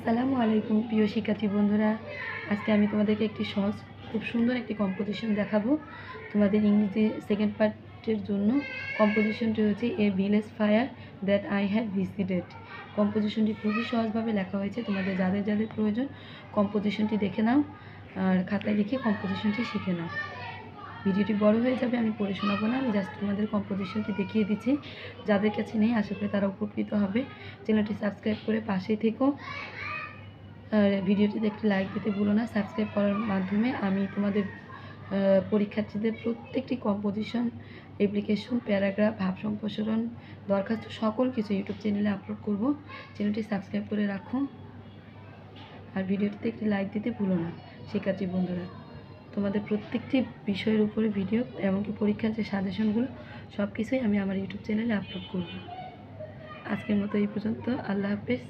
আসসালামু আলাইকুম প্রিয় শিক্ষার্থী বন্ধুরা। আজকে আমি তোমাদেরকে একটি সহজ খুব সুন্দর একটি কম্পোজিশন দেখাবো। তোমাদের ইংরেজি সেকেন্ড পার্টের জন্য কম্পোজিশনটি হচ্ছে a village fire that I have visited. কম্পোজিশনটি খুবই সহজভাবে লেখা হয়েছে। তোমাদের যাদের যাদের প্রয়োজন কম্পোজিশনটি দেখে নাও আর খাতায় লিখে কম্পোজিশনটি শিখে নাও। ভিডিওটি বড় হয়ে যাবে, আমি পড়ে শোনাবো না, আমি জাস্ট তোমাদের কম্পোজিশনটি দেখিয়ে দিচ্ছি। যাদের কাছে নেই আশা করি তারা উপকৃত হবে। চ্যানেলটি সাবস্ক্রাইব করে পাশেই থেকো। আর ভিডিওটিতে একটি লাইক দিতে ভুলো না। সাবস্ক্রাইব করার মাধ্যমে আমি তোমাদের পরীক্ষার্থীদের প্রত্যেকটি কম্পোজিশন, অ্যাপ্লিকেশন, প্যারাগ্রাফ, ভাব সম্প্রসারণ, দরখাস্ত সকল কিছু ইউটিউব চ্যানেলে আপলোড করব। চ্যানেলটি সাবস্ক্রাইব করে রাখো আর ভিডিওটিতে একটি লাইক দিতে ভুলো না। শিক্ষার্থী বন্ধুরা, তোমাদের প্রত্যেকটি বিষয়ের উপরে ভিডিও এমনকি পরীক্ষার যে সাজেশনগুলো সব কিছুই আমি আমার ইউটিউব চ্যানেলে আপলোড করব। আজকের মতো এই পর্যন্ত। আল্লাহ হাফেজ।